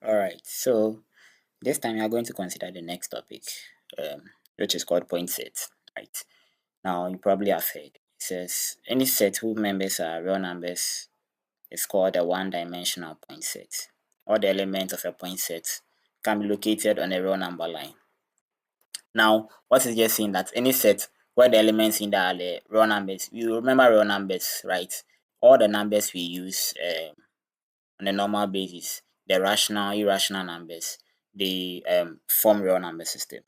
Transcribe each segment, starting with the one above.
Alright, so this time we are going to consider the next topic, which is called point sets. Right. Now you probably have heard. It says any set whose members are real numbers is called a one-dimensional point set. All the elements of a point set can be located on a real number line. Now, what is just saying that any set where the elements in that are the real numbers, you remember real numbers, right? All the numbers we use on a normal basis, the rational, irrational numbers, they form real number system,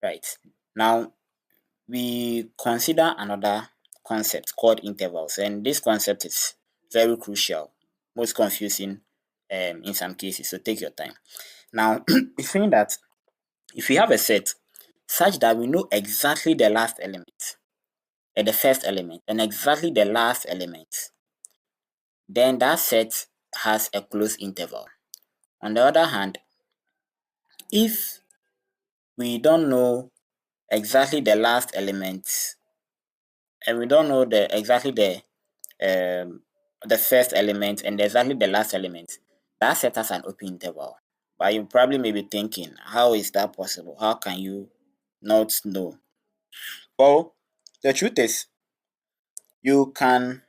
right? Now, we consider another concept called intervals, and this concept is very crucial, most confusing in some cases, so take your time. Now, it's saying that if we have a set such that we know exactly the last element and the first element and exactly the last element, then that set has a closed interval. On the other hand, if we don't know exactly the last element and we don't know the first element and exactly the last element, that set has an open interval. But you probably may be thinking, how is that possible? How can you not know? Well, the truth is, you can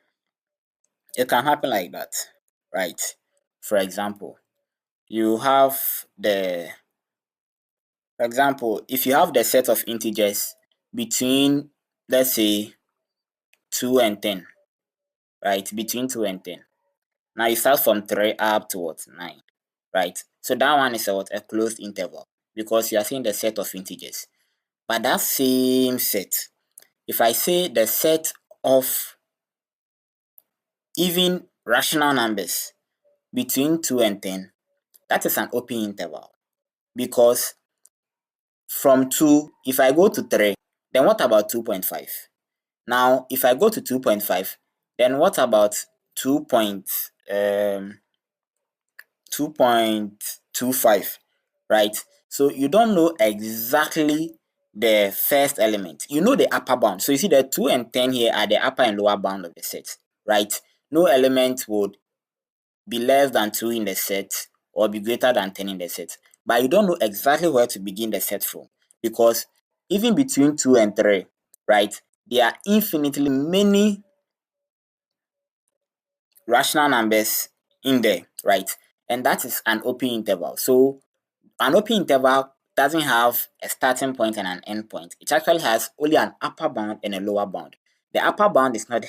it can happen like that, right? For example, you have the for example, if you have the set of integers between, let's say, 2 and 10, right? Between 2 and 10. Now you start from 3 up towards 9, right? So that one is a closed interval because you are seeing the set of integers. But that same set, if I say the set of even rational numbers between 2 and 10, that is an open interval because from 2, if I go to 3, then what about 2.5? Now, if I go to 2.5, then what about 2 2.25, right? So you don't know exactly the first element. You know the upper bound. So you see the 2 and 10 here are the upper and lower bound of the set, right? No element would be less than 2 in the set or be greater than 10 in the set. But you don't know exactly where to begin the set from because even between 2 and 3, right, there are infinitely many rational numbers in there, right? And that is an open interval. So an open interval doesn't have a starting point and an end point. It actually has only an upper bound and a lower bound. The upper bound is not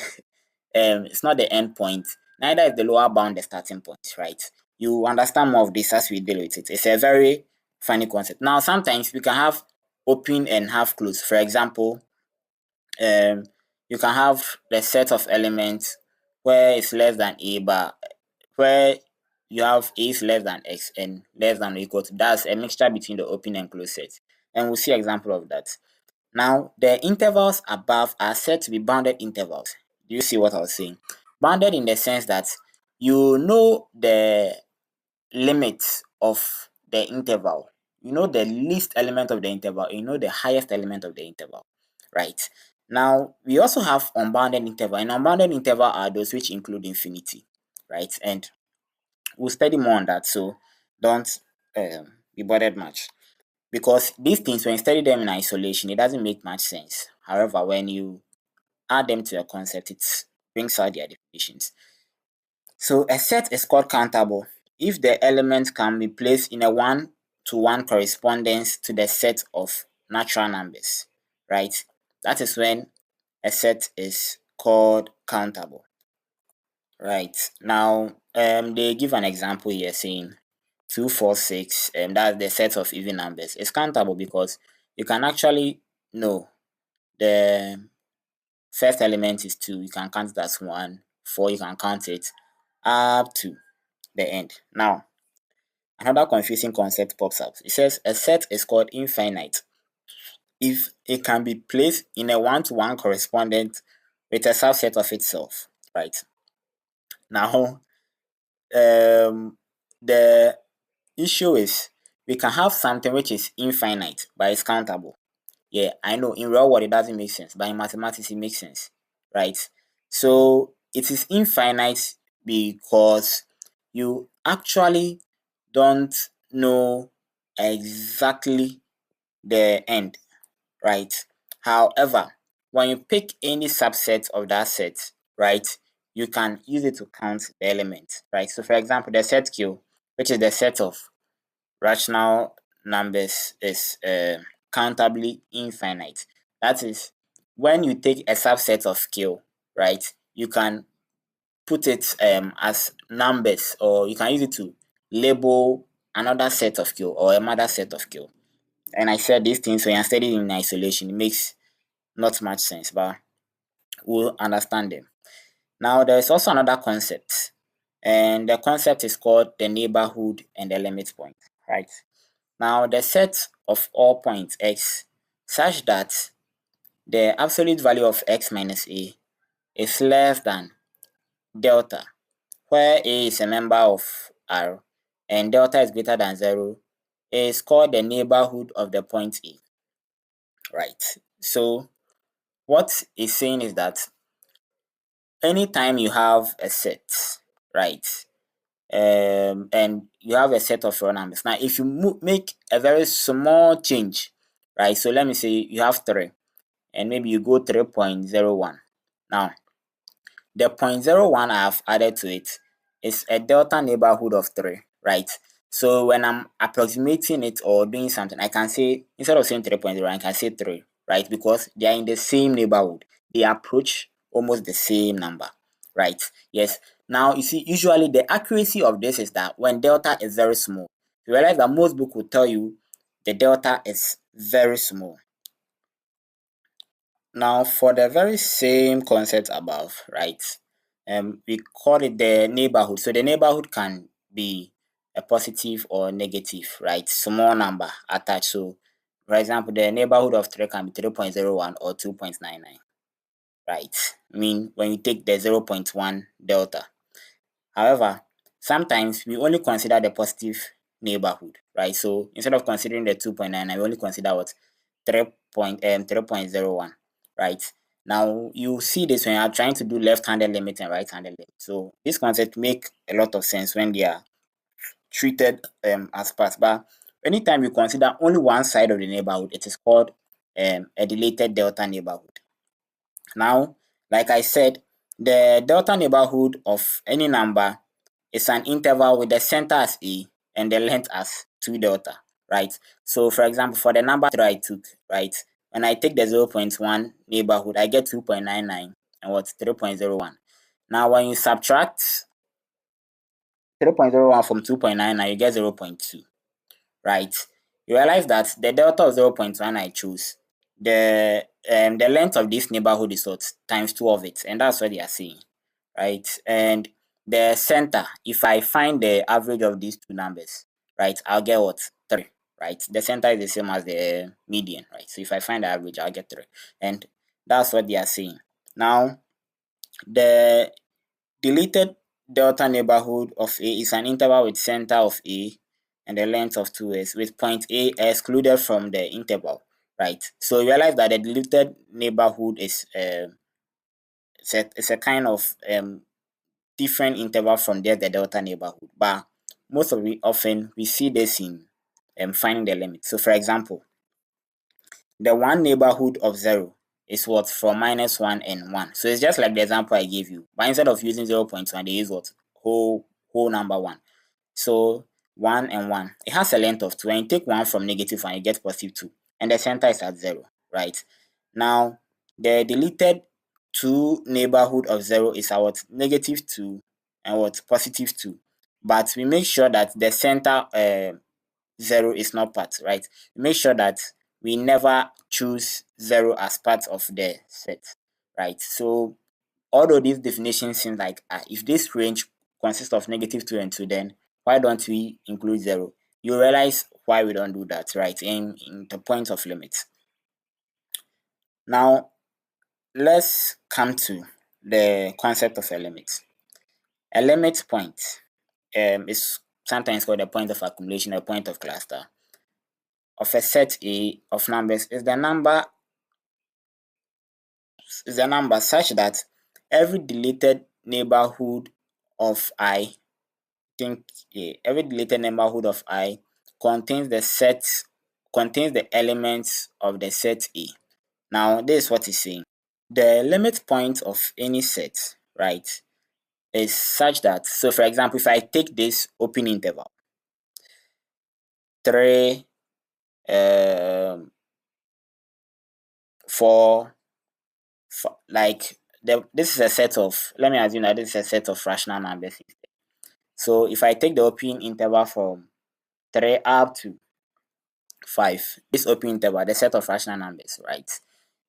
it's not the end point, neither is the lower bound the starting point, right? You understand more of this as we deal with it. It's a very funny concept. Now, sometimes we can have open and have closed. For example, you can have the set of elements where it's less than a, but where you have a is less than x and less than or equal to. That's a mixture between the open and closed sets. And we'll see example of that. Now, the intervals above are said to be bounded intervals. Do you see what I was saying? Bounded in the sense that you know the limits of the interval. You know the least element of the interval. You know the highest element of the interval, right? Now, we also have unbounded interval. And unbounded interval are those which include infinity, right? And we'll study more on that, so don't be bothered much. Because these things, when you study them in isolation, it doesn't make much sense. However, when you add them to a concept, it brings out their definitions. So a set is called countable if the elements can be placed in a one-to-one correspondence to the set of natural numbers, right? That is when a set is called countable, right? Now, they give an example here saying 2, 4, 6, that's the set of even numbers. It's countable because you can actually know the first element is 2, you can count it as 1, 4, you can count it up to the end. Now, another confusing concept pops up. It says a set is called infinite if it can be placed in a one-to-one correspondent with a subset of itself, right? Now, the issue is we can have something which is infinite but it's countable. Yeah, I know in real world it doesn't make sense, but in mathematics it makes sense, right? So it is infinite because you actually don't know exactly the end, right? However, when you pick any subset of that set, right, you can use it to count the element, right? So for example, the set Q, which is the set of rational numbers, is countably infinite. That is, when you take a subset of Q, right, you can put it as numbers, or you can use it to label another set of Q or another set of Q. And I said these things when you're studying in isolation, it makes not much sense, but we'll understand them. Now, there is also another concept, and the concept is called the neighborhood and the limit point, right? Now, the set of all points x such that the absolute value of x minus a is less than delta, where a is a member of R and delta is greater than 0, is called the neighborhood of the point A, right? So what it's saying is that anytime you have a set, right, and you have a set of raw numbers. Now, if you make a very small change, right, so let me say you have 3, and maybe you go 3.01. Now, the 0.01 I have added to it is a delta neighborhood of 3, right? So when I'm approximating it or doing something, I can say, instead of saying 3.0, I can say 3, right? Because they are in the same neighborhood. They approach almost the same number, right? Yes. Now, you see, usually the accuracy of this is that when delta is very small, you realize that most books will tell you the delta is very small. Now, for the very same concept above, right, we call it the neighborhood. So the neighborhood can be a positive or negative, right? Small number attached. So, for example, the neighborhood of 3 can be 3.01 or 2.99, right? I mean, when you take the 0.1 delta. However, sometimes we only consider the positive neighborhood, right? So instead of considering the 2.99, we only consider what 3.01, right? Now you see this when you are trying to do left-handed limit and right-handed limit. So this concept make a lot of sense when they are treated as parts. But anytime you consider only one side of the neighborhood, it is called a dilated delta neighborhood. Now, like I said, the delta neighborhood of any number is an interval with the center as A and the length as 2 delta, right? So, for example, for the number 3 I took, right, when I take the 0.1 neighborhood, I get 2.99 and what? 3.01. Now, when you subtract 3.01 from 2.99, you get 0.2, right? You realize that the delta of 0.1 I choose, the length of this neighborhood is what? Times 2 of it, and that's what they are saying, right? And the center, if I find the average of these two numbers, right, I'll get what? 3, right? The center is the same as the median, right? So if I find the average, I'll get 3, and that's what they are saying. Now, the deleted delta neighborhood of A is an interval with center of A and the length of 2s, with point A excluded from the interval, right? So you realize that the deleted neighborhood is it's a kind of different interval from the delta neighborhood, but most of it often we see this in finding the limit. So for example, the one neighborhood of 0 is what? From -1 and 1. So it's just like the example I gave you, but instead of using 0.1, they use what? Whole number 1. So 1 and 1, it has a length of 2. When you take 1 from -1, you get +2, and the center is at 0, right? Now, the deleted 2 neighborhood of 0 is our -2 and what? +2. But we make sure that the center 0 is not part, right? We make sure that we never choose 0 as part of the set, right? So although this definition seems like if this range consists of -2 and 2, then why don't we include 0? You realize why we don't do that, right? In the point of limit. Now, let's come to the concept of a limit. A limit point is sometimes called a point of accumulation, a point of cluster of a set A of numbers is the number such that every deleted neighborhood of I every deleted neighborhood of I contains the elements of the set A. Now, this is what it's saying. The limit point of any set, right, is such that, so for example, if I take this open interval, 3, 4, like this is a set of, let me assume that this is a set of rational numbers. So if I take the open interval from 3 up to 5, this open interval, the set of rational numbers, right?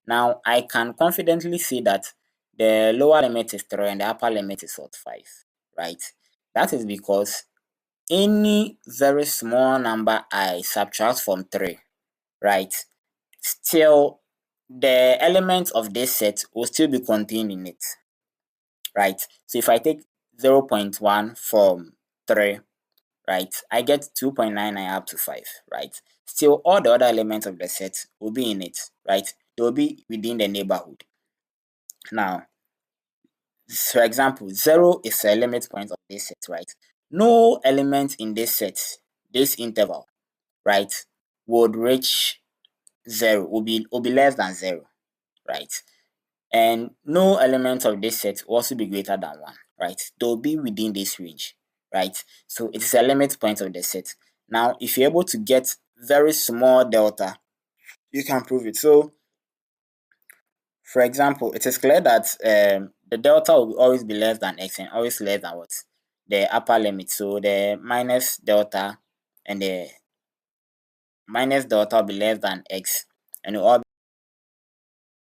Now I can confidently say that the lower limit is 3 and the upper limit is 5, right? That is because any very small number I subtract from 3, right, still the elements of this set will still be contained in it, right? So if I take 0.1 from 3, right, I get 2.99 up to 5, right? Still, all the other elements of the set will be in it, right? They will be within the neighborhood. Now, for example, 0 is a limit point of this set, right? No element in this set, this interval, right, would reach 0, will be less than 0, right? And no element of this set will also be greater than 1, right? They'll be within this range, right? So it is a limit point of the set. Now, if you're able to get very small delta, you can prove it. So, for example, it is clear that the delta will always be less than x and always less than what? The upper limit. So the minus delta and the minus delta will be less than x, and it will all